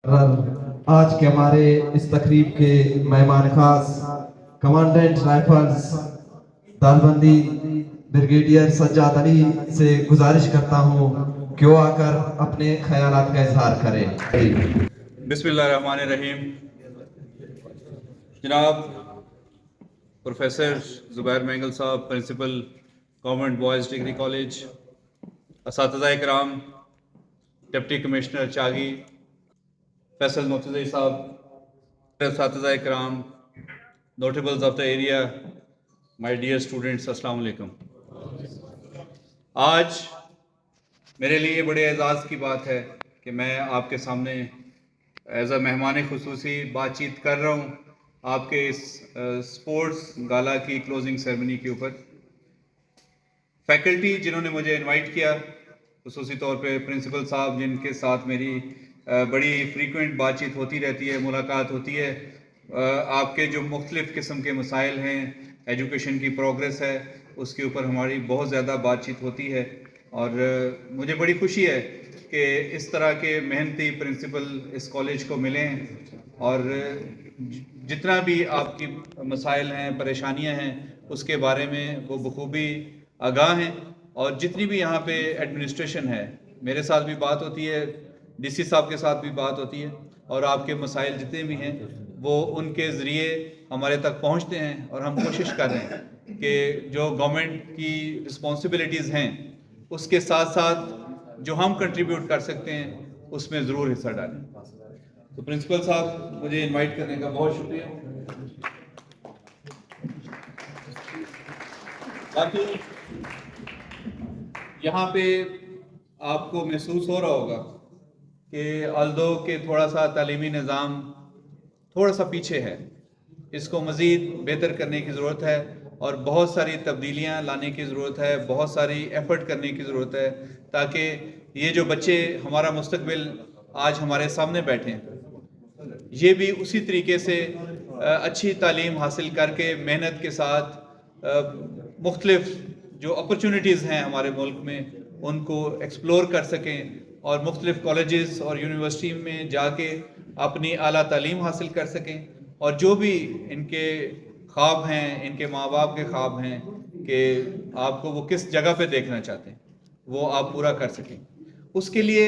آج کے ہمارے اس تقریب کے مہمان خاص کمانڈنٹ رائفلز دالبندی بریگیڈیئر سجاد علی سے گزارش کرتا ہوں کہ وہ آ کر اپنے خیالات کا اظہار کریں۔ بسم اللہ الرحمن الرحیم۔ جناب پروفیسر زبیر مینگل صاحب، principal government boys degree college, اساتذہ کرام، ڈپٹی کمشنر چاگی فیصل مرتضی صاحب، اساتذہ کرام، notables of the area, my dear students, السلام علیکم۔ آج میرے لیے بڑے اعزاز کی بات ہے کہ میں آپ کے سامنے ایز اے مہمان خصوصی بات چیت کر رہا ہوں آپ کے اس اسپورٹس گالا کی کلوزنگ سیرمنی کے اوپر۔ فیکلٹی جنہوں نے مجھے انوائٹ کیا، خصوصی طور پہ پرنسپل صاحب جن کے ساتھ میری بڑی فریکوینٹ بات چیت ہوتی رہتی ہے، ملاقات ہوتی ہے، آپ کے جو مختلف قسم کے مسائل ہیں، ایجوکیشن کی پروگریس ہے، اس کے اوپر ہماری بہت زیادہ بات چیت ہوتی ہے، اور مجھے بڑی خوشی ہے کہ اس طرح کے محنتی پرنسپل اس کالج کو ملے ہیں، اور جتنا بھی آپ کی مسائل ہیں، پریشانیاں ہیں، اس کے بارے میں وہ بخوبی آگاہ ہیں، اور جتنی بھی یہاں پہ ایڈمنسٹریشن ہے، میرے ساتھ بھی بات ہوتی ہے، ڈی سی صاحب کے ساتھ بھی بات ہوتی ہے، اور آپ کے مسائل جتنے بھی ہیں وہ ان کے ذریعے ہمارے تک پہنچتے ہیں، اور ہم کوشش کر رہے ہیں کہ جو گورنمنٹ کی رسپانسبلٹیز ہیں اس کے ساتھ ساتھ جو ہم کنٹریبیوٹ کر سکتے ہیں اس میں ضرور حصہ ڈالیں۔ تو پرنسپل صاحب، مجھے انوائٹ کرنے کا بہت شکریہ۔ باقی یہاں پہ آپ کو محسوس ہو رہا ہوگا کہ آلدو کہ تھوڑا سا تعلیمی نظام تھوڑا سا پیچھے ہے، اس کو مزید بہتر کرنے کی ضرورت ہے، اور بہت ساری تبدیلیاں لانے کی ضرورت ہے، بہت ساری ایفرٹ کرنے کی ضرورت ہے، تاکہ یہ جو بچے ہمارا مستقبل آج ہمارے سامنے بیٹھے ہیں، یہ بھی اسی طریقے سے اچھی تعلیم حاصل کر کے محنت کے ساتھ مختلف جو اپرچونٹیز ہیں ہمارے ملک میں ان کو ایکسپلور کر سکیں، اور مختلف کالجز اور یونیورسٹی میں جا کے اپنی اعلیٰ تعلیم حاصل کر سکیں، اور جو بھی ان کے خواب ہیں، ان کے ماں باپ کے خواب ہیں کہ آپ کو وہ کس جگہ پہ دیکھنا چاہتے ہیں، وہ آپ پورا کر سکیں۔ اس کے لیے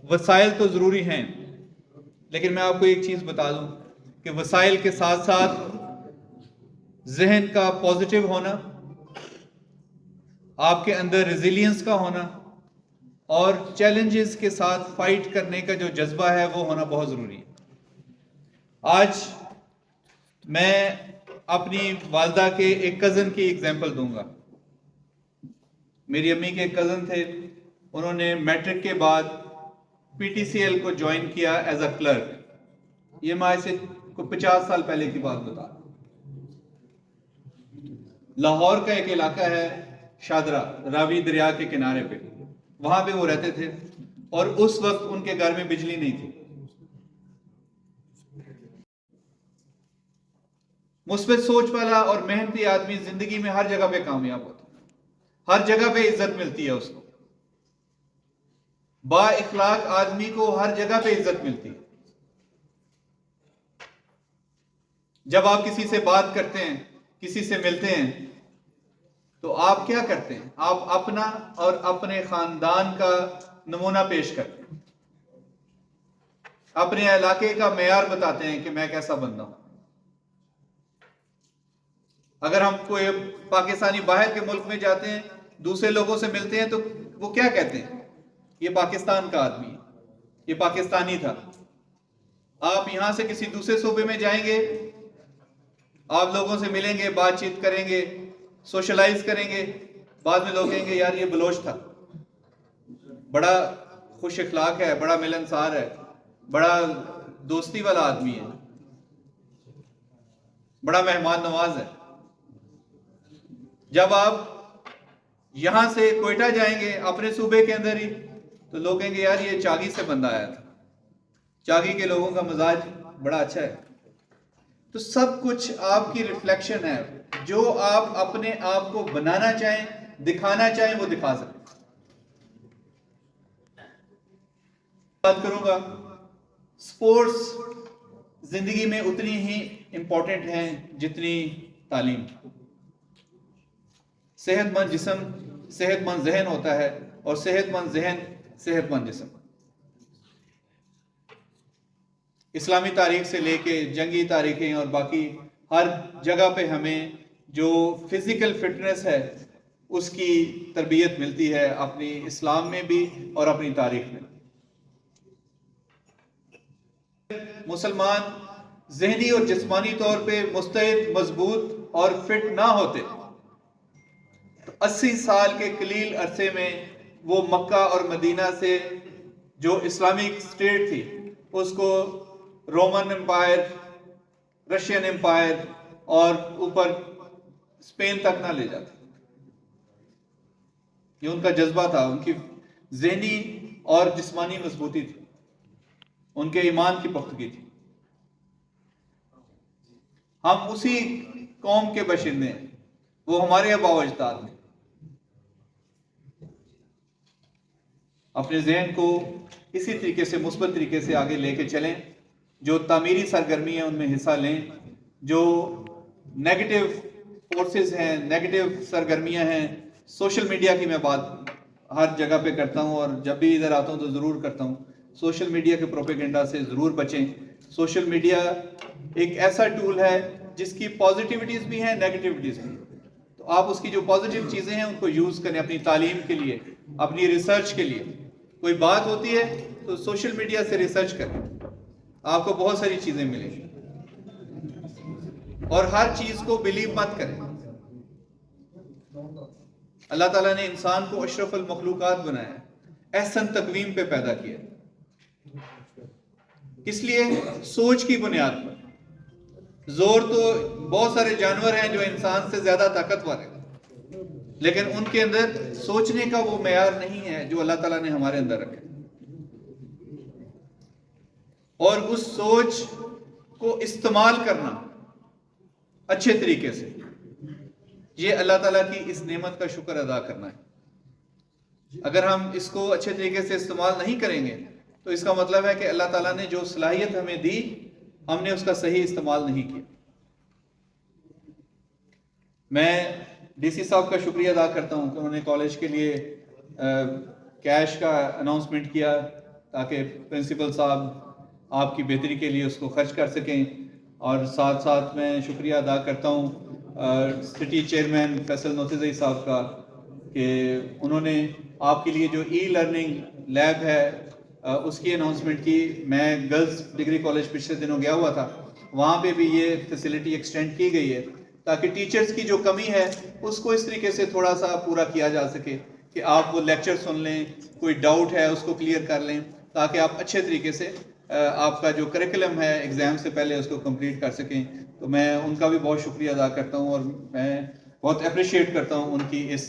وسائل تو ضروری ہیں، لیکن میں آپ کو ایک چیز بتا دوں کہ وسائل کے ساتھ ساتھ ذہن کا پازیٹیو ہونا، آپ کے اندر ریزیلینس کا ہونا، اور چیلنجز کے ساتھ فائٹ کرنے کا جو جذبہ ہے وہ ہونا بہت ضروری ہے۔ آج میں اپنی والدہ کے ایک کزن کی ایگزامپل دوں گا۔ میری امی کے ایک کزن تھے، انہوں نے میٹرک کے بعد پی ٹی سی ایل کو جوائن کیا ایز اے کلرک۔ یہ میں سے کوئی 50 سال پہلے کی بات بتا رہا ہوں۔ لاہور کا ایک علاقہ ہے شادرہ، راوی دریا کے کنارے پہ، وہاں پہ وہ رہتے تھے، اور اس وقت ان کے گھر میں بجلی نہیں تھی۔ مثبت سوچ والا اور محنتی آدمی زندگی میں ہر جگہ پہ کامیاب ہوتا ہے، ہر جگہ پہ عزت ملتی ہے اس کو، با اخلاق آدمی کو ہر جگہ پہ عزت ملتی ہے۔ جب آپ کسی سے بات کرتے ہیں، کسی سے ملتے ہیں، تو آپ کیا کرتے ہیں؟ آپ اپنا اور اپنے خاندان کا نمونہ پیش کرتے ہیں، اپنے علاقے کا معیار بتاتے ہیں کہ میں کیسا بندہ ہوں۔ اگر ہم کوئی پاکستانی باہر کے ملک میں جاتے ہیں، دوسرے لوگوں سے ملتے ہیں، تو وہ کیا کہتے ہیں؟ یہ پاکستان کا آدمی ہے، یہ پاکستانی تھا۔ آپ یہاں سے کسی دوسرے صوبے میں جائیں گے، آپ لوگوں سے ملیں گے، بات چیت کریں گے، سوشلائز کریں گے، بعد میں لوگ کہیں گے یار یہ بلوچ تھا، بڑا خوش اخلاق ہے، بڑا ملنسار ہے، بڑا دوستی والا آدمی ہے، بڑا مہمان نواز ہے۔ جب آپ یہاں سے کوئٹہ جائیں گے اپنے صوبے کے اندر ہی، تو لوگ کہیں گے یار یہ چاگی سے بندہ آیا تھا، چاگی کے لوگوں کا مزاج بڑا اچھا ہے۔ تو سب کچھ آپ کی ریفلیکشن ہے، جو آپ اپنے آپ کو بنانا چاہیں، دکھانا چاہیں، وہ دکھا سکتے۔ بات کروں گا سپورٹس زندگی میں اتنی ہی امپورٹنٹ ہیں جتنی تعلیم. صحت مند جسم صحت مند ذہن ہوتا ہے اور صحت مند ذہن صحت مند جسم. اسلامی تاریخ سے لے کے جنگی تاریخیں اور باقی ہر جگہ پہ ہمیں جو فزیکل فٹنس ہے اس کی تربیت ملتی ہے، اپنی اسلام میں بھی اور اپنی تاریخ میں. مسلمان ذہنی اور جسمانی طور پہ مستعد، مضبوط اور فٹ نہ ہوتے تو 80 سال کے قلیل عرصے میں وہ مکہ اور مدینہ سے جو اسلامک اسٹیٹ تھی اس کو رومن امپائر، رشین امپائر اور اوپر اسپین تک نہ لے جاتے. یہ ان کا جذبہ تھا، ان کی ذہنی اور جسمانی مضبوطی تھی، ان کے ایمان کی پختگی تھی. ہم اسی قوم کے باشندے ہیں، وہ ہمارے آباء و اجداد ہیں. اپنے ذہن کو اسی طریقے سے مثبت طریقے سے آگے لے کے چلیں، جو تعمیری سرگرمی ہیں ان میں حصہ لیں، جو نیگیٹو فورسز ہیں، نیگیٹو سرگرمیاں ہیں. سوشل میڈیا کی میں بات ہر جگہ پہ کرتا ہوں اور جب بھی ادھر آتا ہوں تو ضرور کرتا ہوں. سوشل میڈیا کے پروپیگنڈا سے ضرور بچیں. سوشل میڈیا ایک ایسا ٹول ہے جس کی پازیٹیوٹیز بھی ہیں، نیگیٹیوٹیز بھی ہیں. تو آپ اس کی جو پازیٹیو چیزیں ہیں ان کو یوز کریں اپنی تعلیم کے لیے، اپنی ریسرچ کے لیے. کوئی بات ہوتی ہے تو سوشل میڈیا سے ریسرچ کریں، آپ کو بہت ساری چیزیں ملیں گی. اور ہر چیز کو بلیو مت کریں. اللہ تعالیٰ نے انسان کو اشرف المخلوقات بنایا ہے، احسن تقویم پہ پیدا کیا. اس لیے سوچ کی بنیاد پر. زور تو بہت سارے جانور ہیں جو انسان سے زیادہ طاقتور ہیں، لیکن ان کے اندر سوچنے کا وہ معیار نہیں ہے جو اللہ تعالیٰ نے ہمارے اندر رکھا. اور اس سوچ کو استعمال کرنا اچھے طریقے سے، یہ اللہ تعالیٰ کی اس نعمت کا شکر ادا کرنا ہے. اگر ہم اس کو اچھے طریقے سے استعمال نہیں کریں گے تو اس کا مطلب ہے کہ اللہ تعالیٰ نے جو صلاحیت ہمیں دی ہم نے اس کا صحیح استعمال نہیں کیا. میں ڈی سی صاحب کا شکریہ ادا کرتا ہوں کہ انہوں نے کالج کے لیے کیش کا اناؤنسمنٹ کیا تاکہ پرنسپل صاحب آپ کی بہتری کے لیے اس کو خرچ کر سکیں. اور ساتھ ساتھ میں شکریہ ادا کرتا ہوں سٹی چیئرمین فیصل نوسیزئی صاحب کا کہ انہوں نے آپ کے لیے جو ای لرننگ لیب ہے اس کی اناؤنسمنٹ کی. میں گرلز ڈگری کالج پچھلے دنوں گیا ہوا تھا، وہاں پہ بھی یہ فیسلٹی ایکسٹینڈ کی گئی ہے تاکہ ٹیچرز کی جو کمی ہے اس کو اس طریقے سے تھوڑا سا پورا کیا جا سکے کہ آپ وہ لیکچر سن لیں، کوئی ڈاؤٹ ہے اس کو کلیئر کر لیں تاکہ آپ اچھے طریقے سے آپ کا جو کریکلم ہے ایگزام سے پہلے اس کو کمپلیٹ کر سکیں. تو میں ان کا بھی بہت شکریہ ادا کرتا ہوں اور میں بہت اپریشیٹ کرتا ہوں ان کی اس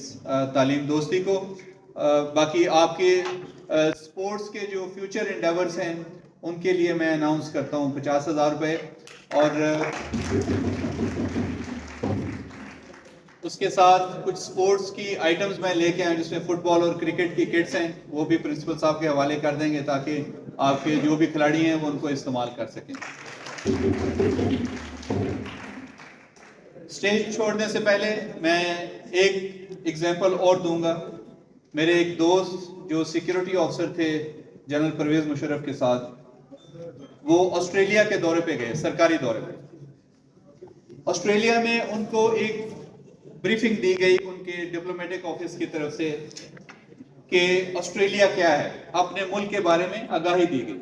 تعلیم دوستی کو. باقی آپ کے سپورٹس کے جو فیوچر انڈیورز ہیں ان کے لیے میں اناؤنس کرتا ہوں 50,000 روپے، اور اس کے ساتھ کچھ سپورٹس کی آئٹمز میں لے کے آئیں جس میں فٹ بال اور کرکٹ کی کٹس ہیں، وہ بھی پرنسپل صاحب کے حوالے کر دیں گے تاکہ آپ کے جو بھی کھلاڑی ہیں وہ ان کو استعمال کر سکیں. اسٹیج چھوڑنے سے پہلے میں ایک ایگزامپل اور دوں گا. میرے ایک دوست جو سیکیورٹی آفیسر تھے جنرل پرویز مشرف کے ساتھ، وہ آسٹریلیا کے دورے پہ گئے، سرکاری دورے پہ. آسٹریلیا میں ان کو ایک بریفنگ دی گئی ان کے ڈپلومیٹک آفس کی طرف سے کہ آسٹریلیا کیا ہے، اپنے ملک کے بارے میں آگاہی دی گئی.